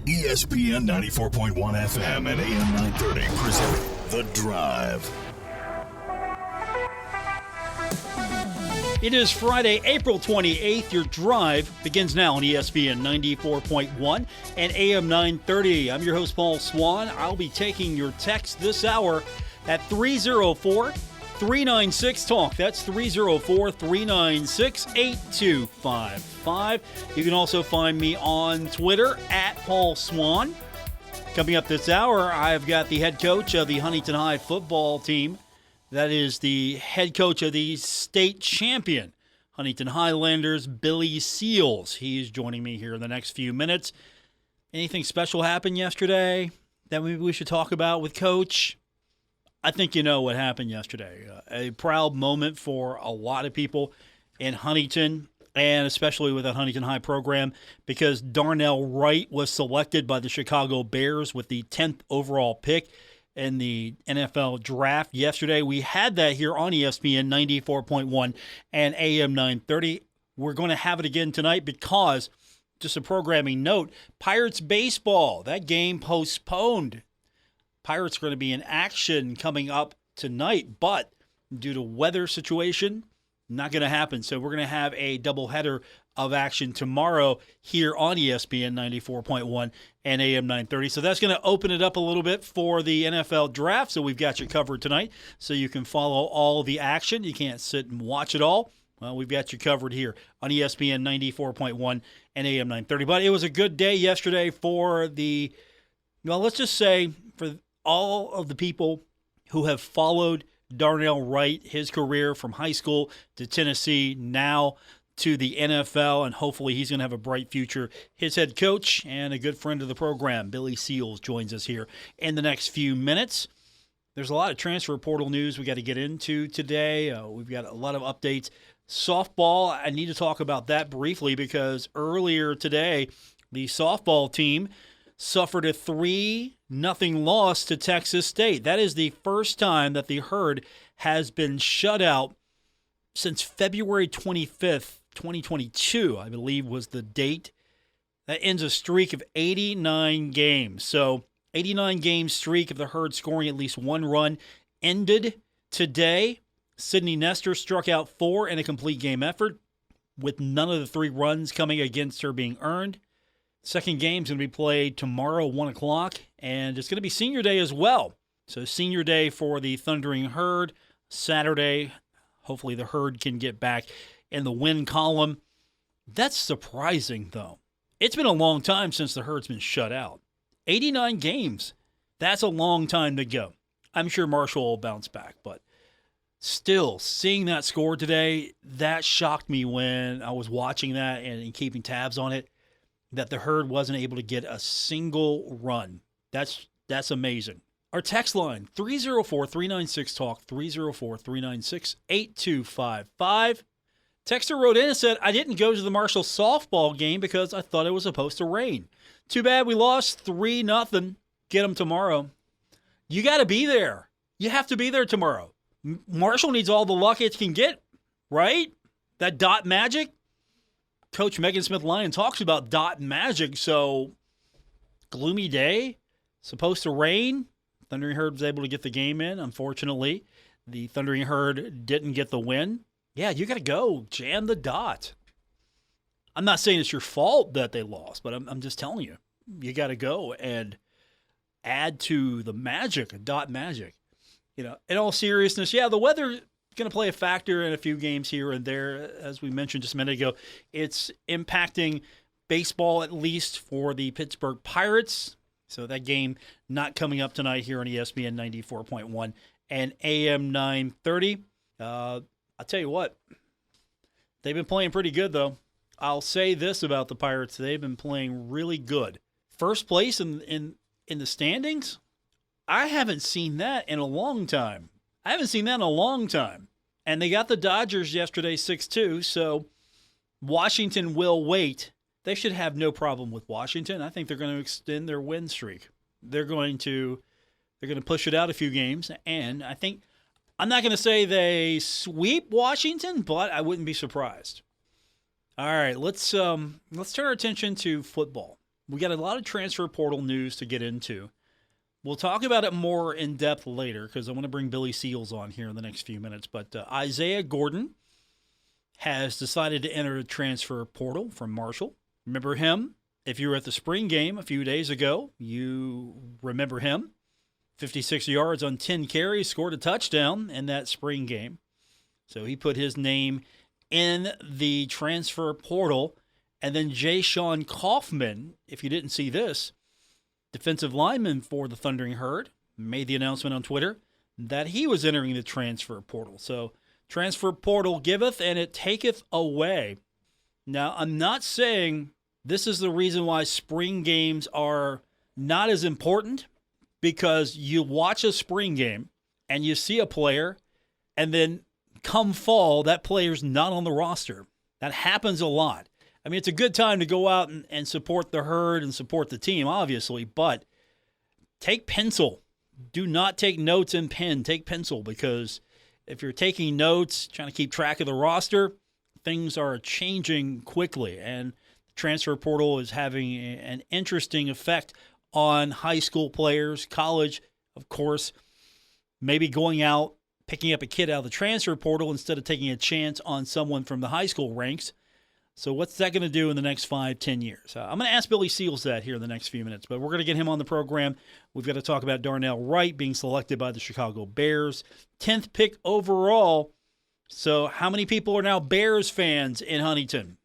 ESPN 94.1 FM and AM 930 present The Drive. It is Friday, April 28th. Your drive begins now on ESPN 94.1 and AM 930. I'm your host, Paul Swann. I'll be taking your text this hour at 304-396-TALK. That's 304-396-8255. You can also find me on Twitter at Paul Swann. Coming up this hour, I've got the head coach of the Huntington High football team. That is the head coach of the state champion, Huntington Highlanders, Billy Seals. He's joining me here in the next few minutes. Anything special happened yesterday that maybe we should talk about with Coach? I think you know what happened yesterday. A proud moment for a lot of people in Huntington, and especially with the Huntington High program, because Darnell Wright was selected by the Chicago Bears with the 10th overall pick in the NFL draft yesterday. We had that here on ESPN 94.1 and AM 930. We're going to have it again tonight because, just a programming note, Pirates baseball, that game postponed. Pirates are going to be in action coming up tonight, but due to weather situation, not going to happen. So we're going to have a doubleheader of action tomorrow here on ESPN 94.1 and AM 930. So that's going to open it up a little bit for the NFL draft. So we've got you covered tonight so you can follow all the action. You can't sit and watch it all. Well, we've got you covered here on ESPN 94.1 and AM 930. But it was a good day yesterday for the, well, let's just say for all of the people who have followed Darnell Wright, his career from high school to Tennessee, now to the NFL, and hopefully he's going to have a bright future. His head coach and a good friend of the program, Billy Seals, joins us here in the next few minutes. There's a lot of transfer portal news we got to get into today. We've got a lot of updates. Softball, I need to talk about that briefly because earlier today, the softball team suffered a 3-0 loss to Texas State. That is the first time that the Herd has been shut out since February 25th, 2022, I believe was the date. That ends a streak of 89 games. So 89-game streak of the Herd scoring at least one run ended today. Sydney Nestor struck out 4 in a complete game effort, with none of the 3 runs coming against her being earned. Second game's going to be played tomorrow, 1 o'clock, and it's going to be senior day as well. So senior day for the Thundering Herd. Saturday, hopefully the Herd can get back in the win column. That's surprising, though. It's been a long time since the Herd's been shut out. 89 games. That's a long time to go. I'm sure Marshall will bounce back, but still, seeing that score today, that shocked me when I was watching that and keeping tabs on it, that the Herd wasn't able to get a single run. That's amazing. Our text line, 304-396-TALK, 304-396-8255. Texter wrote in and said, I didn't go to the Marshall softball game because I thought it was supposed to rain. Too bad we lost 3-0. Get them tomorrow. You got to be there. You have to be there tomorrow. Marshall needs all the luck it can get, right? That dot magic. Coach Megan Smith-Lyon talks about dot magic, so gloomy day, supposed to rain. Thundering Herd was able to get the game in. Unfortunately, the Thundering Herd didn't get the win. Yeah, you got to go. Jam the dot. I'm not saying it's your fault that they lost, but I'm just telling you, you got to go and add to the magic, dot magic. You know, in all seriousness, yeah, the weather going to play a factor in a few games here and there. As we mentioned just a minute ago, it's impacting baseball, at least for the Pittsburgh Pirates. So that game not coming up tonight here on ESPN 94.1 and AM 930. I'll tell you what, they've been playing pretty good, though. I'll say this about the Pirates. They've been playing really good. First place in the standings? I haven't seen that in a long time. And they got the Dodgers yesterday 6-2, so Washington will wait. They should have no problem with Washington. I think they're going to extend their win streak. They're going to push it out a few games, and I think I'm not going to say they sweep Washington, but I wouldn't be surprised. All right, let's turn our attention to football. we got a lot of transfer portal news to get into. We'll talk about it more in depth later because I want to bring Billy Seals on here in the next few minutes. But Isaiah Gordon has decided to enter the transfer portal from Marshall. Remember him? If you were at the spring game a few days ago, you remember him. 56 yards on 10 carries, scored a touchdown in that spring game. So he put his name in the transfer portal. And then Jay Sean Kaufman, if you didn't see this, defensive lineman for the Thundering Herd, made the announcement on Twitter that he was entering the transfer portal. So transfer portal giveth and it taketh away. Now, I'm not saying this is the reason why spring games are not as important, because you watch a spring game and you see a player, and then come fall, that player's not on the roster. That happens a lot. I mean, it's a good time to go out and support the Herd and support the team, obviously, but take pencil. Do not take notes in pen. Take pencil, because if you're taking notes, trying to keep track of the roster, things are changing quickly, and the transfer portal is having an interesting effect on high school players, college, of course, maybe going out, picking up a kid out of the transfer portal instead of taking a chance on someone from the high school ranks. So what's that going to do in the next 5-10 years? I'm going to ask Billy Seals that here in the next few minutes, but we're going to get him on the program. We've got to talk about Darnell Wright being selected by the Chicago Bears, 10th pick overall. So how many people are now Bears fans in Huntington?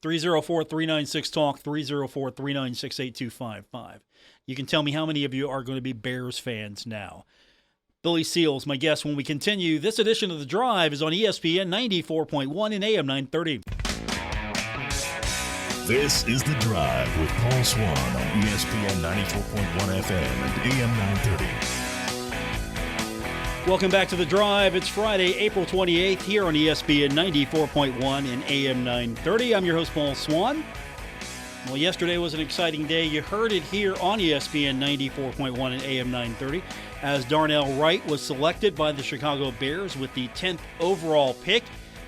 304-396-TALK, 304-396-8255. You can tell me how many of you are going to be Bears fans now. Billy Seals, my guest when we continue. This edition of The Drive is on ESPN 94.1 and AM 930. This is The Drive with Paul Swann on ESPN 94.1 FM and AM 930. Welcome back to The Drive. It's Friday, April 28th here on ESPN 94.1 and AM 930. I'm your host, Paul Swann. Well, yesterday was an exciting day. You heard it here on ESPN 94.1 and AM 930 as Darnell Wright was selected by the Chicago Bears with the 10th overall pick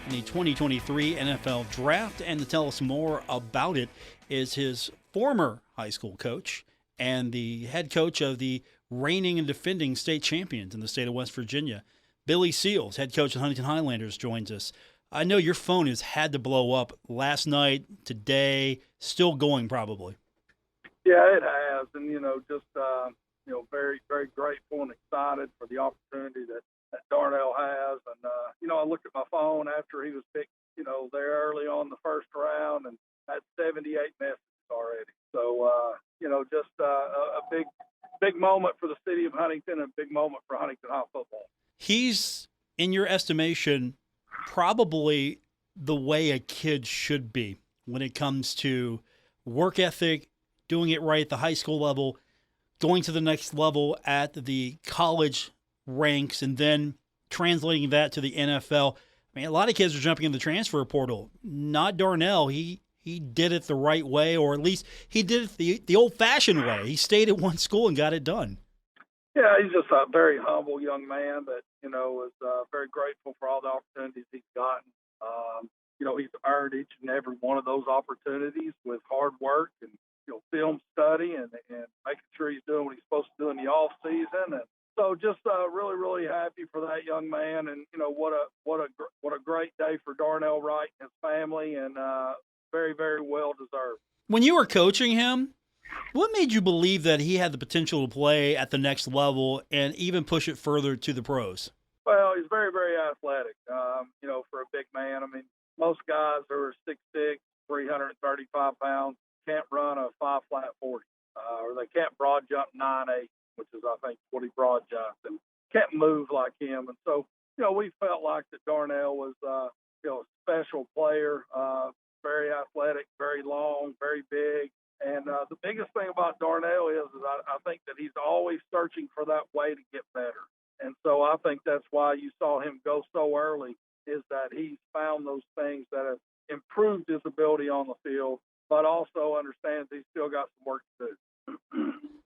in the 2023 NFL Draft. And to tell us more about it is his former high school coach and the head coach of the reigning and defending state champions in the state of West Virginia. Billy Seals, head coach of the Huntington Highlanders, joins us. I know your phone has had to blow up last night, today, still going probably. Yeah, it has. And, just, very, very grateful and excited for the opportunity that Darnell has. And, I looked at my phone after he was picked, there early on the first round and had 78 messages already. So, just a big moment for the city of Huntington and a big moment for Huntington High football. He's, in your estimation, probably the way a kid should be when it comes to work ethic, doing it right at the high school level, going to the next level at the college ranks, and then translating that to the NFL. I mean, a lot of kids are jumping in the transfer portal. Not Darnell. He did it the right way, or at least he did it the old-fashioned way. He stayed at one school and got it done. Yeah, he's just a very humble young man that, is very grateful for all the opportunities he's gotten. He's earned each and every one of those opportunities with hard work and, film study and making sure he's doing what he's supposed to do in the off season. And so just really, really happy for that young man. And, what a great day for Darnell Wright and his family, and very, very well deserved. When you were coaching him, what made you believe that he had the potential to play at the next level and even push it further to the pros? Well, he's very, very athletic, for a big man. I mean, most guys who are 6'6", 335 pounds can't run a 5-flat 40, or they can't broad jump 9'8", which is, I think, what he broad jumped, and can't move like him. And so, we felt like that Darnell was, a special player, very athletic, very long, very big. And the biggest thing about Darnell is I think that he's always searching for that way to get better. And so I think that's why you saw him go so early, is that he's found those things that have improved his ability on the field, but also understands he's still got some work to do.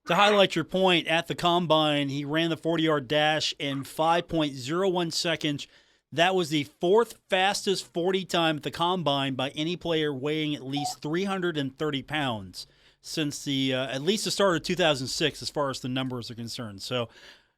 To highlight your point, at the Combine, he ran the 40-yard dash in 5.01 seconds. That was the fourth fastest 40 time at the Combine by any player weighing at least 330 pounds. since the at least the start of 2006, as far as the numbers are concerned. So,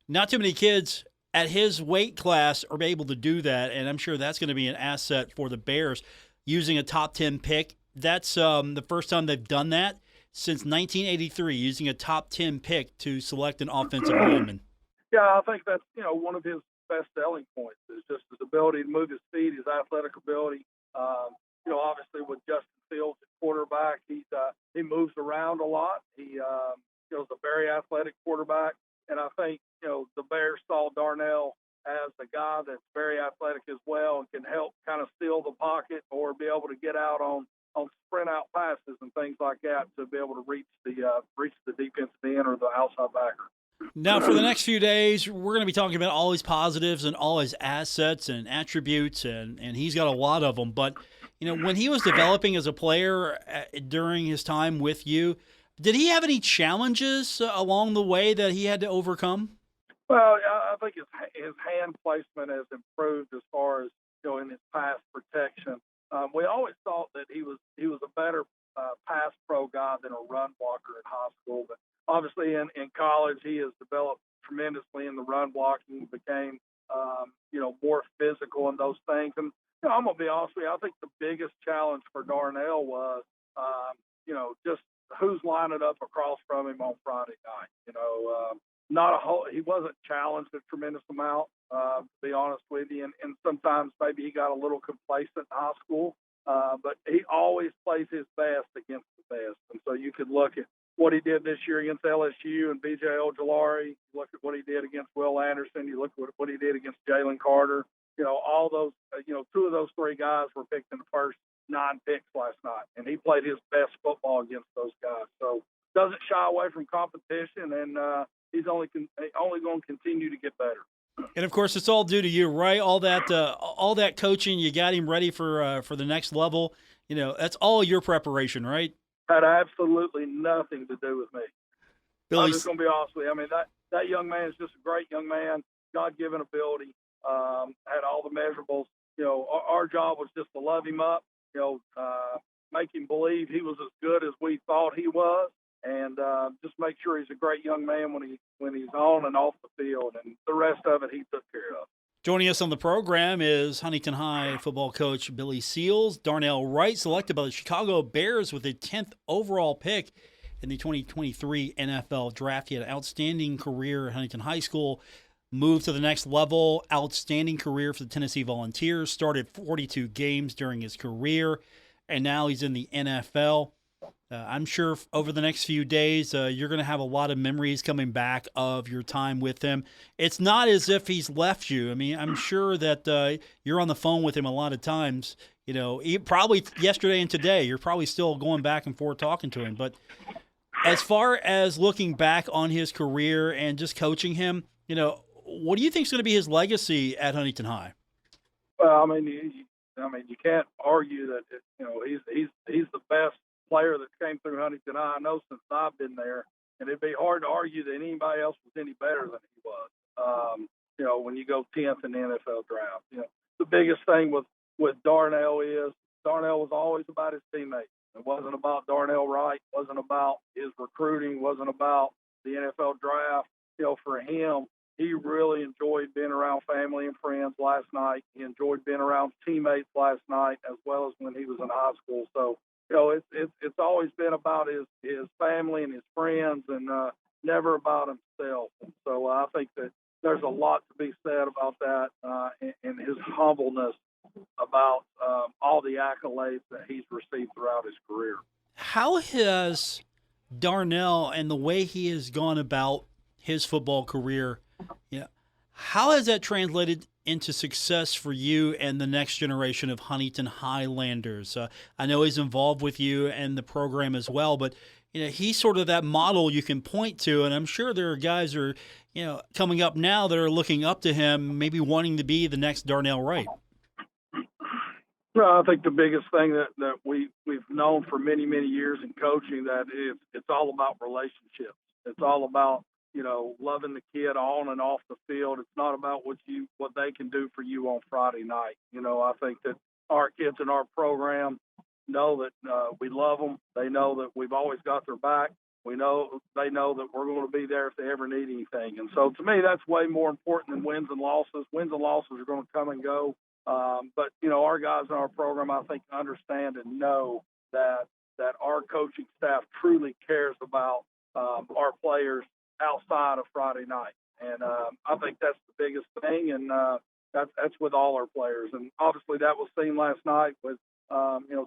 not too many kids at his weight class are able to do that, and I'm sure that's going to be an asset for the Bears using a top 10 pick. That's the first time they've done that since 1983, using a top 10 pick to select an offensive lineman. Yeah, I think that's one of his best selling points is just his ability to move his feet, his athletic ability. Obviously with Justin Fields at quarterback, he moves around a lot. He is a very athletic quarterback, and I think the Bears saw Darnell as a guy that's very athletic as well and can help kind of steal the pocket or be able to get out on sprint out passes and things like that to be able to reach the defensive end or the outside backer. Now, for the next few days, we're going to be talking about all his positives and all his assets and attributes, and he's got a lot of them. But, when he was developing as a player during his time with you, did he have any challenges along the way that he had to overcome? Well, I think his hand placement has improved as far as, in his pass protection. We always thought that he was a better pass pro guy than a run blocker in high school, but obviously in college he has developed tremendously in the run blocking, became more physical in those things. And I'm gonna be honest with you, I think the biggest challenge for Darnell was just who's lining up across from him on Friday night. He wasn't challenged a tremendous amount, to be honest with you, and sometimes maybe he got a little complacent in high school, but he always plays his best against the best. And so you could look at what he did this year against LSU and B.J. Ojolari. You look at what he did against Will Anderson. You look at what he did against Jalen Carter. All those, two of those three guys were picked in the first 9 picks last night, and he played his best football against those guys. So doesn't shy away from competition, and he's only going to continue to get better. And of course, it's all due to you, right? All that coaching, you got him ready for the next level. That's all your preparation, right? Had absolutely nothing to do with me. Billy, I'm just going to be honest with you. I mean, that young man is just a great young man, God-given ability, had all the measurables. Our job was just to love him up, make him believe he was as good as we thought he was, and just make sure he's a great young man when he's on and off the field, and the rest of it he took care of. Joining us on the program is Huntington High football coach Billy Seals. Darnell Wright, selected by the Chicago Bears with the 10th overall pick in the 2023 NFL Draft. He had an outstanding career at Huntington High School, moved to the next level, outstanding career for the Tennessee Volunteers, started 42 games during his career, and now he's in the NFL. I'm sure over the next few days, you're going to have a lot of memories coming back of your time with him. It's not as if he's left you. I mean, I'm sure that you're on the phone with him a lot of times. Probably yesterday and today, you're probably still going back and forth talking to him. But as far as looking back on his career and just coaching him, what do you think is going to be his legacy at Huntington High? Well, I mean, you can't argue that he's the best player that came through Huntington High. I know since I've been there, and it'd be hard to argue that anybody else was any better than he was. When you go 10th in the NFL draft, the biggest thing with Darnell is Darnell was always about his teammates. It wasn't about Darnell Wright. It wasn't about his recruiting. It wasn't about the NFL draft. For him, he really enjoyed being around family and friends last night. He enjoyed being around teammates last night, as well as when he was in high school. So, it's always been about his family and his friends, and never about himself. And so I think that there's a lot to be said about that, and his humbleness about all the accolades that he's received throughout his career. How has Darnell and the way he has gone about his football career, how has that translated into success for you and the next generation of Huntington Highlanders? I know he's involved with you and the program as well, but he's sort of that model you can point to, and I'm sure there are guys who are coming up now that are looking up to him, maybe wanting to be the next Darnell Wright. Well, I think the biggest thing that we've known for many, many years in coaching, that it's all about relationships. It's all about loving the kid on and off the field. It's not about what they can do for you on Friday night. I think that our kids in our program, know that we love them. They know that we've always got their back. They know that we're going to be there if they ever need anything. And so to me, that's way more important than wins and losses. Wins and losses are going to come and go. But, our guys in our program, I think, understand and know that our coaching staff truly cares about our players outside of Friday night. And I think that's the biggest thing. And that's with all our players. And obviously that was seen last night with,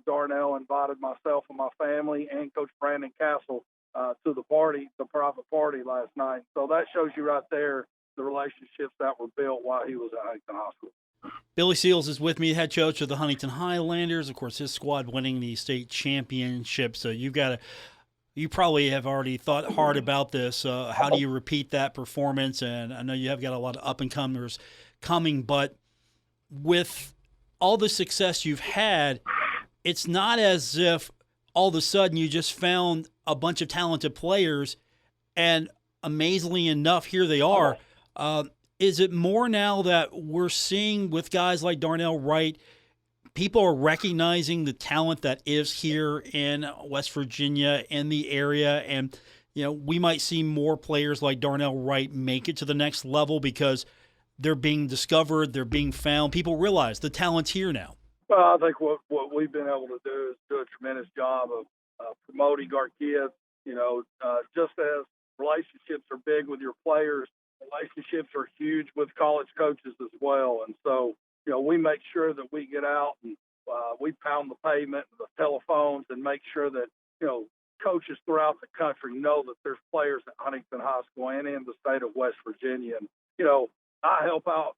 Darnell invited myself and my family and Coach Brandon Castle to the private party last night. So that shows you right there the relationships that were built while he was at Huntington High School. Billy Seals is with me, head coach of the Huntington Highlanders. Of course, his squad winning the state championship. So you probably have already thought hard about this. How do you repeat that performance? And I know you have got a lot of up-and-comers coming, but with all the success you've had, it's not as if all of a sudden you just found a bunch of talented players and amazingly enough, here they are. Is it more now that we're seeing with guys like Darnell Wright, people are recognizing the talent that is here in West Virginia, in the area, and we might see more players like Darnell Wright make it to the next level because they're being discovered, they're being found. People realize the talent's here now. Well, I think what we've been able to do is do a tremendous job of promoting our kids. Just as relationships are big with your players, relationships are huge with college coaches as well. And so, we make sure that we get out and we pound the pavement and the telephones and make sure that, coaches throughout the country know that there's players at Huntington High School and in the state of West Virginia. And, I help out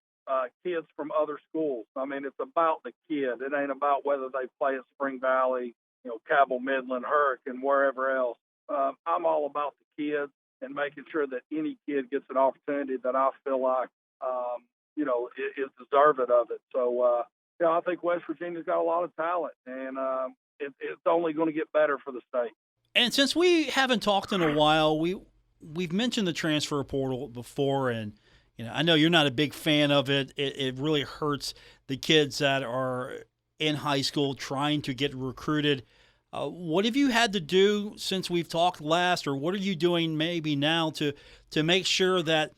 kids from other schools. I mean, it's about the kid. It ain't about whether they play at Spring Valley, Cabell Midland, Hurricane, wherever else. I'm all about the kids and making sure that any kid gets an opportunity that I feel like, is deserving of it. So, I think West Virginia's got a lot of talent, and it's only going to get better for the state. And since we haven't talked in a while, we've mentioned the transfer portal before, and I know you're not a big fan of it. It really hurts the kids that are in high school trying to get recruited. What have you had to do since we've talked last, or what are you doing maybe now to make sure that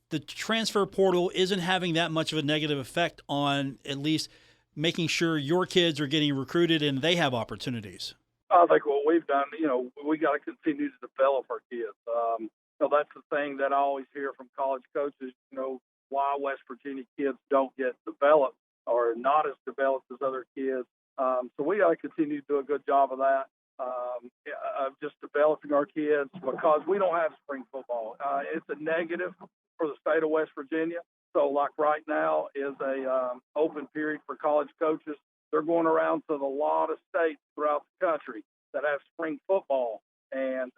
the transfer portal isn't having that much of a negative effect on at least making sure your kids are getting recruited and they have opportunities? I think what we've done, we got to continue to develop our kids. That's the thing that I always hear from college coaches, why West Virginia kids don't get developed or not as developed as other kids. So we got to continue to do a good job of that, of just developing our kids, because we don't have spring football. It's a negative for the state of West Virginia. So like right now is a open period for college coaches. They're going around to a lot of states throughout the country that have spring football, and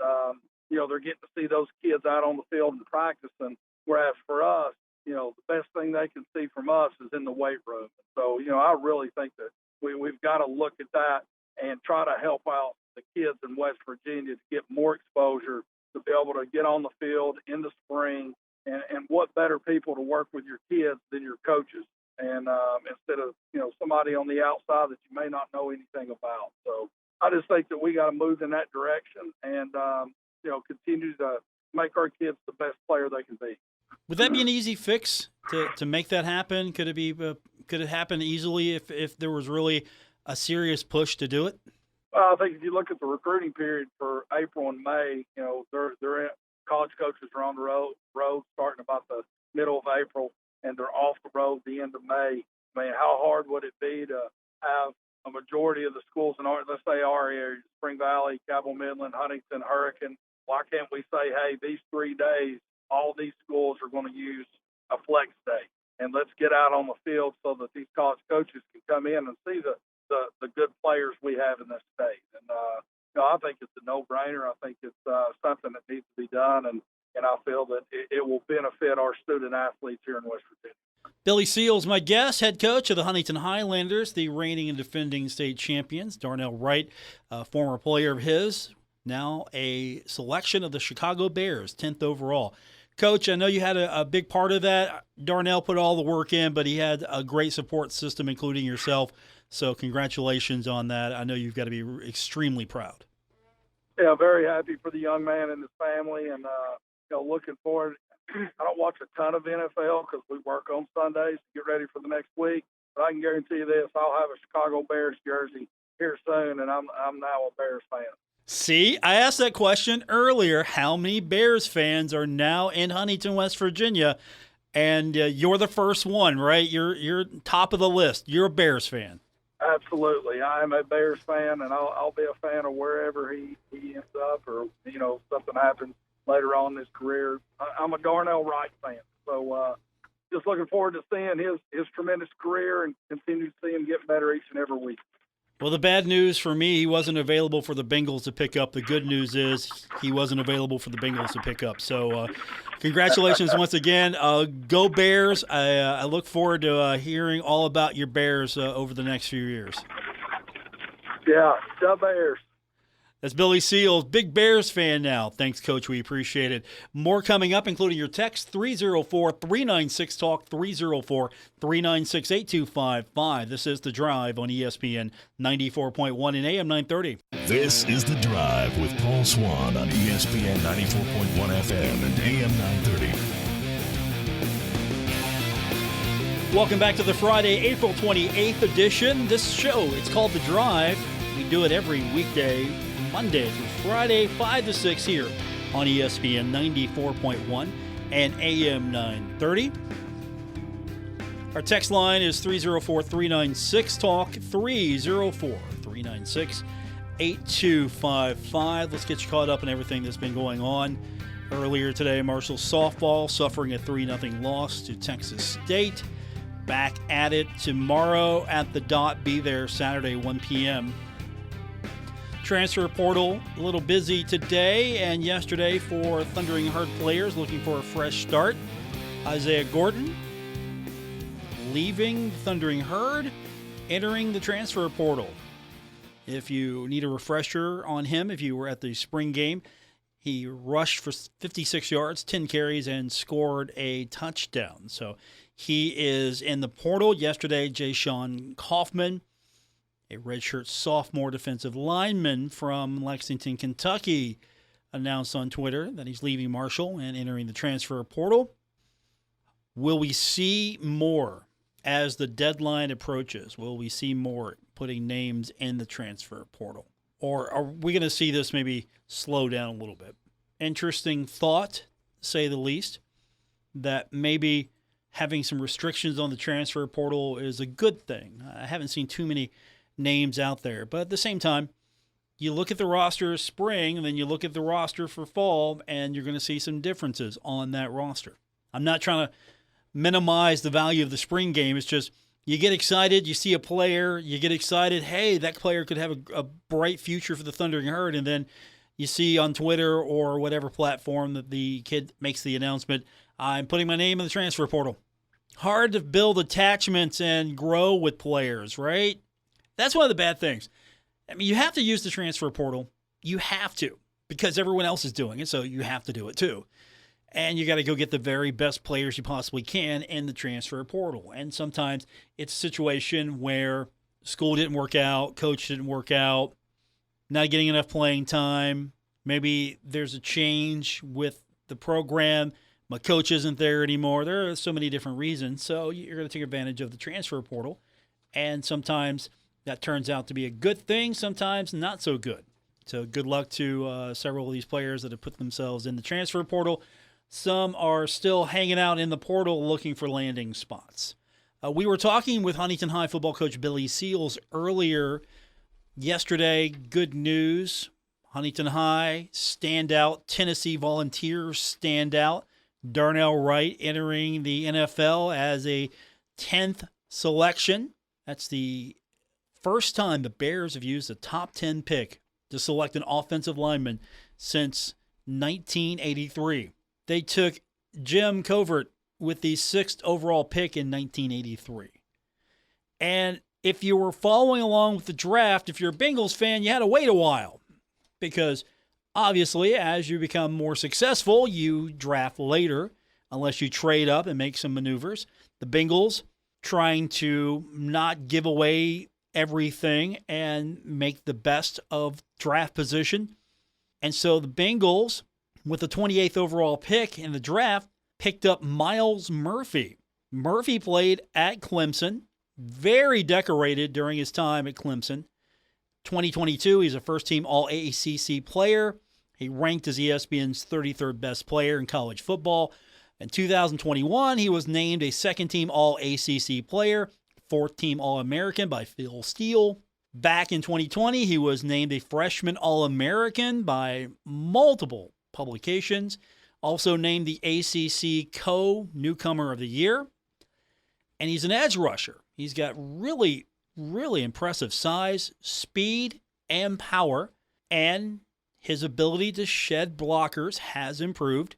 they're getting to see those kids out on the field and practicing. Whereas for us, the best thing they can see from us is in the weight room. So I really think that we've got to look at that and try to help out the kids in West Virginia to get more exposure, to be able to get on the field in the spring, and what better people to work with your kids than your coaches, and instead of somebody on the outside that you may not know anything about. So I just think that we got to move in that direction and continue to make our kids the best player they can be. Would that be an easy fix to make that happen? Could it happen easily if there was really a serious push to do it? I think if you look at the recruiting period for April and May, they're college coaches are on the road starting about the middle of April, and they're off the road the end of May. I mean, how hard would it be to have a majority of the schools in let's say our area, Spring Valley, Cabell Midland, Huntington, Hurricane? Why can't we say, hey, these 3 days, all these schools are going to use a flex day, and let's get out on the field so that these college coaches can come in and see the good players we have in this state. And I think it's a no-brainer. I think it's something that needs to be done, and I feel that it will benefit our student athletes here in West Virginia. Billy Seals, my guest, head coach of the Huntington Highlanders, the reigning and defending state champions. Darnell Wright, a former player of his, now a selection of the Chicago Bears, 10th overall. Coach, I know you had a big part of that. Darnell put all the work in, but he had a great support system, including yourself. So congratulations on that. I know you've got to be extremely proud. Yeah, very happy for the young man and his family, and looking forward. I don't watch a ton of NFL because we work on Sundays to get ready for the next week. But I can guarantee you this: I'll have a Chicago Bears jersey here soon, and I'm now a Bears fan. See, I asked that question earlier. How many Bears fans are now in Huntington, West Virginia? And you're the first one, right? You're top of the list. You're a Bears fan. Absolutely. I'm a Bears fan, and I'll be a fan of wherever he ends up, or, something happens later on in his career. I'm a Darnell Wright fan. So just looking forward to seeing his tremendous career and continue to see him get better each and every week. Well, the bad news for me, he wasn't available for the Bengals to pick up. The good news is he wasn't available for the Bengals to pick up. So congratulations once again. Go Bears. I look forward to hearing all about your Bears over the next few years. Yeah, the Bears. That's Billy Seals, big Bears fan now. Thanks, Coach. We appreciate it. More coming up, including your text, 304-396-TALK, 304-396-8255. This is The Drive on ESPN 94.1 and AM 930. This is The Drive with Paul Swann on ESPN 94.1 FM and AM 930. Welcome back to the Friday, April 28th edition. This show, it's called The Drive. We do it every weekday, Monday through Friday, 5 to 6 here on ESPN 94.1 and AM 930. Our text line is 304-396-TALK, 304-396-8255. Let's get you caught up in everything that's been going on. Earlier today, Marshall softball suffering a 3-0 loss to Texas State. Back at it tomorrow at the dot. Be there Saturday, 1 p.m. Transfer portal a little busy today and yesterday for Thundering Herd players looking for a fresh start. Isaiah Gordon leaving Thundering Herd, entering the transfer portal. If you need a refresher on him, if you were at the spring game, he rushed for 56 yards, 10 carries, and scored a touchdown. So he is in the portal. Yesterday, Ja'Shawn Kaufman, a redshirt sophomore defensive lineman from Lexington, Kentucky, announced on Twitter that he's leaving Marshall and entering the transfer portal. Will we see more as the deadline approaches? Will we see more putting names in the transfer portal? Or are we going to see this maybe slow down a little bit? Interesting thought, to say the least, that maybe having some restrictions on the transfer portal is a good thing. I haven't seen too many names out there. But at the same time, you look at the roster spring and then you look at the roster for fall, and you're going to see some differences on that roster. I'm not trying to minimize the value of the spring game. It's just you get excited, you see a player, you get excited, hey, that player could have a bright future for the Thundering Herd, and then you see on Twitter or whatever platform that the kid makes the announcement, I'm putting my name in the transfer portal. Hard to build attachments and grow with players, right? That's one of the bad things. I mean, you have to use the transfer portal. You have to, because everyone else is doing it, so you have to do it too. And you got to go get the very best players you possibly can in the transfer portal. And sometimes it's a situation where school didn't work out, coach didn't work out, not getting enough playing time. Maybe there's a change with the program. My coach isn't there anymore. There are so many different reasons. So you're going to take advantage of the transfer portal. And sometimes that turns out to be a good thing, sometimes not so good. So good luck to several of these players that have put themselves in the transfer portal. Some are still hanging out in the portal looking for landing spots. We were talking with Huntington High football coach Billy Seals earlier yesterday. Good news. Huntington High standout. Tennessee Volunteers standout. Darnell Wright entering the NFL as a 10th selection. That's the first time the Bears have used a top 10 pick to select an offensive lineman since 1983. They took Jim Covert with the 6th overall pick in 1983. And if you were following along with the draft, if you're a Bengals fan, you had to wait a while. Because obviously, as you become more successful, you draft later, unless you trade up and make some maneuvers. The Bengals trying to not give away everything and make the best of draft position. And so the Bengals, with the 28th overall pick in the draft, picked up Myles Murphy. Murphy played at Clemson, very decorated during his time at Clemson. 2022, he's a first-team All-ACC player. He ranked as ESPN's 33rd best player in college football. In 2021, he was named a second-team All-ACC player, fourth-team All-American by Phil Steele. Back in 2020, he was named a freshman All-American by multiple publications. Also named the ACC Co-Newcomer of the Year. And he's an edge rusher. He's got really impressive size, speed, and power. And his ability to shed blockers has improved.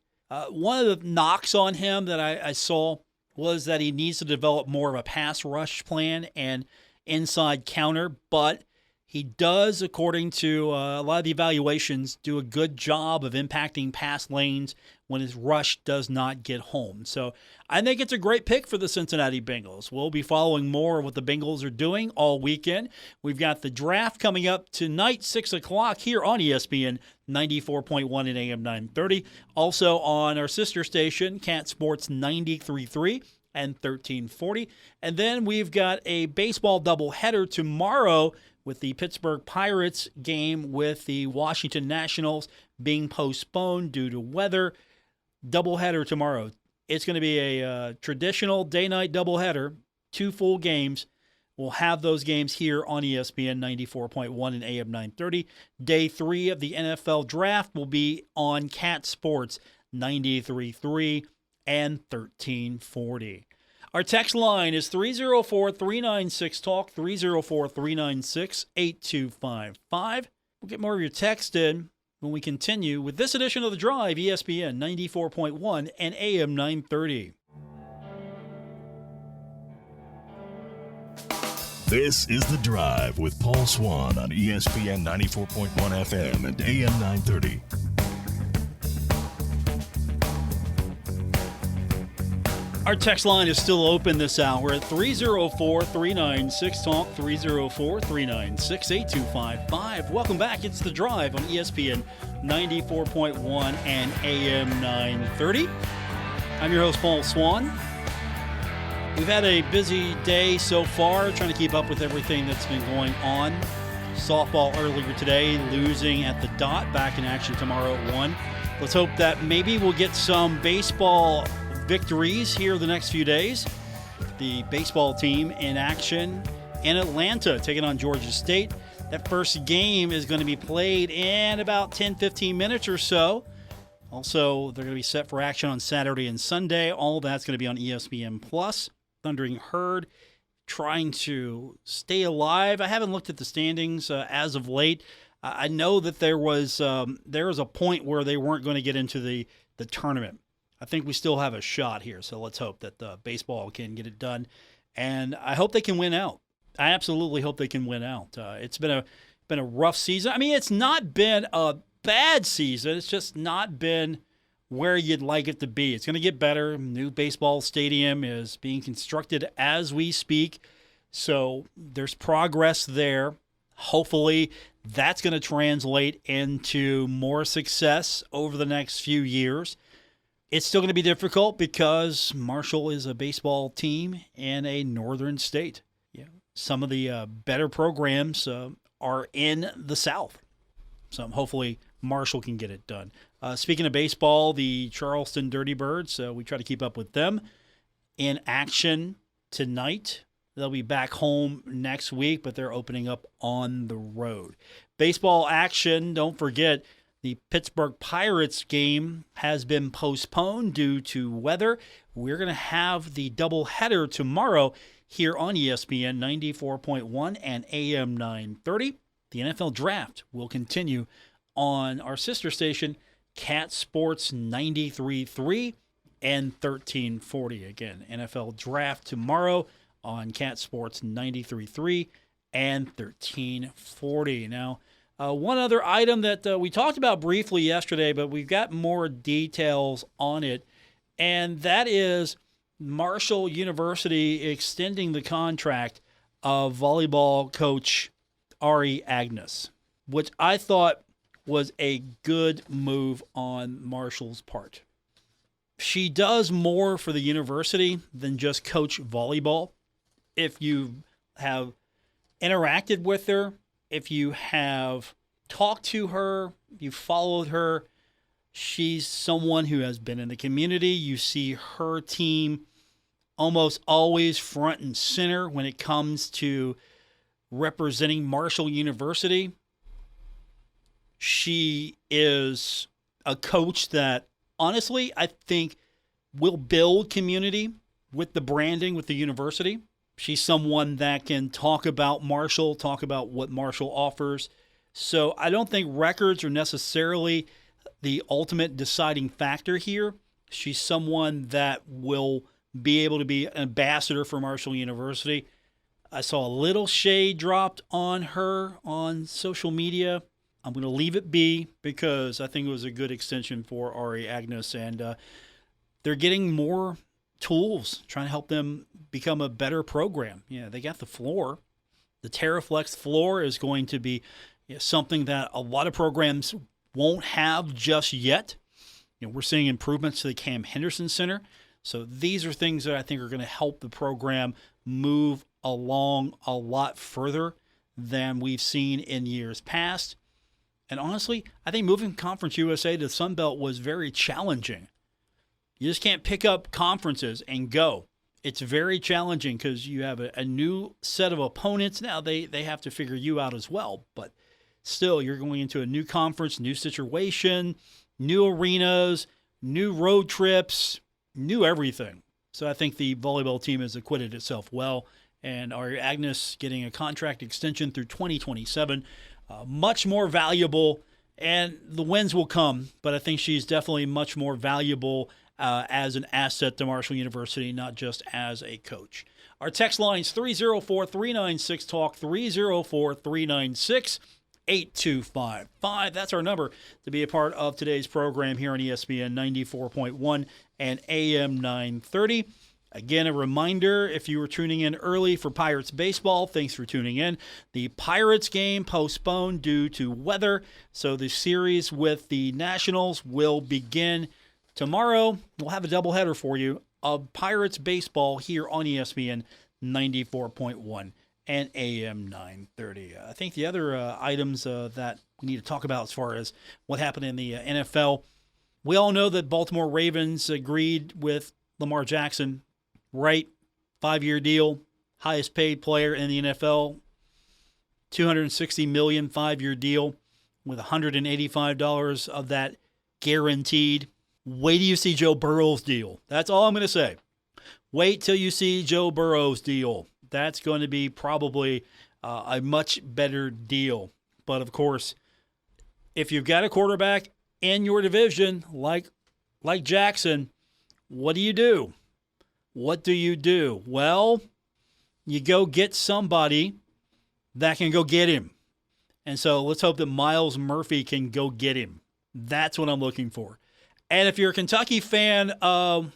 One of the knocks on him that I saw was that he needs to develop more of a pass rush plan and inside counter, but he does, according to a lot of the evaluations, do a good job of impacting pass lanes when his rush does not get home. So I think it's a great pick for the Cincinnati Bengals. We'll be following more of what the Bengals are doing all weekend. We've got the draft coming up tonight, 6 o'clock here on ESPN 94.1 and AM 930. Also on our sister station, Cat Sports 93.3 and 1340. And then we've got a baseball doubleheader tomorrow with the Pittsburgh Pirates game with the Washington Nationals being postponed due to weather. Doubleheader tomorrow. It's going to be a traditional day-night doubleheader, 2 full games. We'll have those games here on ESPN 94.1 and AM 930. Day 3 of the NFL Draft will be on Cat Sports 93.3 and 1340. Our text line is 304-396-TALK, 304-396-8255. We'll get more of your text in when we continue with this edition of The Drive, ESPN 94.1 and AM 930. This is The Drive with Paul Swann on ESPN 94.1 FM and AM 930. Our text line is still open this hour at 304-396-TALK, 304-396-8255. Welcome back. It's The Drive on ESPN 94.1 and AM 930. I'm your host, Paul Swann. We've had a busy day so far, trying to keep up with everything that's been going on. Softball earlier today, losing at the dot, back in action tomorrow at 1. Let's hope that maybe we'll get some baseball victories here the next few days. The baseball team in action in Atlanta, taking on Georgia State. That first game is going to be played in about 10-15 minutes or so. Also, they're going to be set for action on Saturday and Sunday. All of that's going to be on ESPN Plus. Thundering Herd trying to stay alive. I haven't looked at the standings as of late. I know that there was a point where they weren't going to get into the tournament. I think we still have a shot here, so let's hope that baseball can get it done. And I hope they can win out. I absolutely hope they can win out. It's been a rough season. I mean, it's not been a bad season. It's just not been where you'd like it to be. It's going to get better. New baseball stadium is being constructed as we speak, so there's progress there. Hopefully, that's going to translate into more success over the next few years. It's still going to be difficult because Marshall is a baseball team in a northern state. Yeah, some of the better programs are in the South. So hopefully Marshall can get it done. Speaking of baseball, the Charleston Dirty Birds, we try to keep up with them in action tonight. They'll be back home next week, but they're opening up on the road. Baseball action, don't forget, the Pittsburgh Pirates game has been postponed due to weather. We're going to have the doubleheader tomorrow here on ESPN 94.1 and AM 930. The NFL Draft will continue on our sister station, Cat Sports 93.3 and 1340. Again, NFL Draft tomorrow on Cat Sports 93.3 and 1340. Now, one other item that we talked about briefly yesterday, but we've got more details on it, and that is Marshall University extending the contract of volleyball coach Ari Agnes, which I thought was a good move on Marshall's part. She does more for the university than just coach volleyball. If you have interacted with her, if you have talked to her, you followed her, she's someone who has been in the community. You see her team almost always front and center when it comes to representing Marshall University. She is a coach that, honestly, I think will build community with the branding with the university. She's someone that can talk about Marshall, talk about what Marshall offers. So I don't think records are necessarily the ultimate deciding factor here. She's someone that will be able to be an ambassador for Marshall University. I saw a little shade dropped on her on social media. I'm going to leave it be because I think it was a good extension for Ari Agnes, and they're getting more tools, trying to help them become a better program. Yeah, they got the floor. The TerraFlex floor is going to be something that a lot of programs won't have just yet. We're seeing improvements to the Cam Henderson Center. So these are things that I think are going to help the program move along a lot further than we've seen in years past. And honestly, I think moving Conference USA to the Sun Belt was very challenging. You just can't pick up conferences and go. It's very challenging because you have a new set of opponents. Now they have to figure you out as well. But still, you're going into a new conference, new situation, new arenas, new road trips, new everything. So I think the volleyball team has acquitted itself well. And Ari Agnes getting a contract extension through 2027, much more valuable. And the wins will come, but I think she's definitely much more valuable as an asset to Marshall University, not just as a coach. Our text line is 304-396-TALK, 304-396-8255. That's our number to be a part of today's program here on ESPN 94.1 and AM 930. Again, a reminder, if you were tuning in early for Pirates baseball, thanks for tuning in. The Pirates game postponed due to weather, so the series with the Nationals will begin tomorrow. We'll have a doubleheader for you of Pirates baseball here on ESPN 94.1 and AM 930. I think the other items that we need to talk about as far as what happened in the NFL, we all know that Baltimore Ravens agreed with Lamar Jackson. Right, 5-year deal, highest paid player in the NFL, $260 million 5-year deal with $185 of that guaranteed. Wait till you see Joe Burrow's deal. That's all I'm going to say. Wait till you see Joe Burrow's deal. That's going to be probably a much better deal. But of course, if you've got a quarterback in your division like Jackson, what do you do? What do you do? Well, you go get somebody that can go get him. And so let's hope that Myles Murphy can go get him. That's what I'm looking for. And if you're a Kentucky fan, how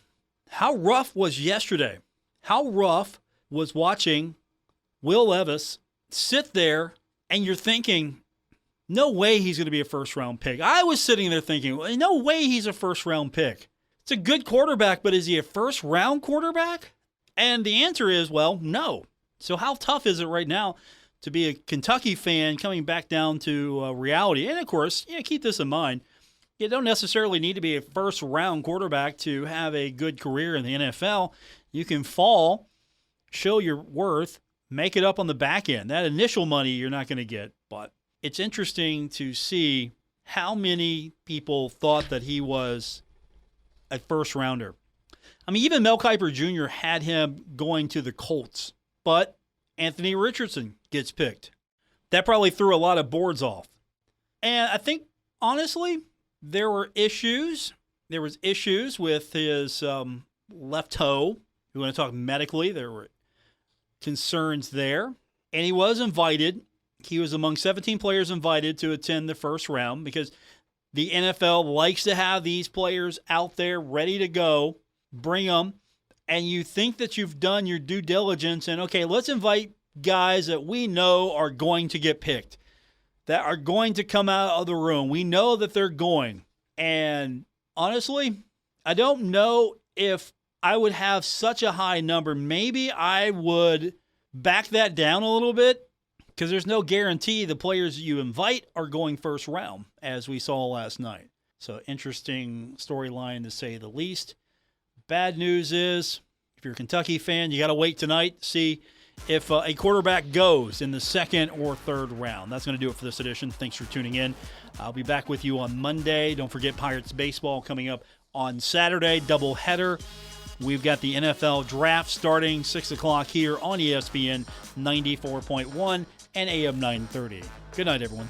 rough was yesterday? How rough was watching Will Levis sit there and you're thinking, no way he's going to be a first-round pick. I was sitting there thinking, no way he's a first-round pick. It's a good quarterback, but is he a first-round quarterback? And the answer is, well, no. So how tough is it right now to be a Kentucky fan coming back down to reality? And, of course, keep this in mind. You don't necessarily need to be a first-round quarterback to have a good career in the NFL. You can fall, show your worth, make it up on the back end. That initial money you're not going to get. But it's interesting to see how many people thought that he was a first-rounder. I mean, even Mel Kiper Jr. had him going to the Colts, but Anthony Richardson gets picked. That probably threw a lot of boards off. And I think, honestly, there were issues. There was issues with his left toe. We want to talk medically. There were concerns there. And he was invited. He was among 17 players invited to attend the first round because the NFL likes to have these players out there ready to go, bring them, and you think that you've done your due diligence and, okay, let's invite guys that we know are going to get picked, that are going to come out of the room. We know that they're going. And honestly, I don't know if I would have such a high number. Maybe I would back that down a little bit because there's no guarantee the players you invite are going first round, as we saw last night. So interesting storyline to say the least. Bad news is, if you're a Kentucky fan, you got to wait tonight to see if a quarterback goes in the second or third round. That's going to do it for this edition. Thanks for tuning in. I'll be back with you on Monday. Don't forget Pirates baseball coming up on Saturday, doubleheader. We've got the NFL draft starting 6 o'clock here on ESPN 94.1 and AM 930. Good night, everyone.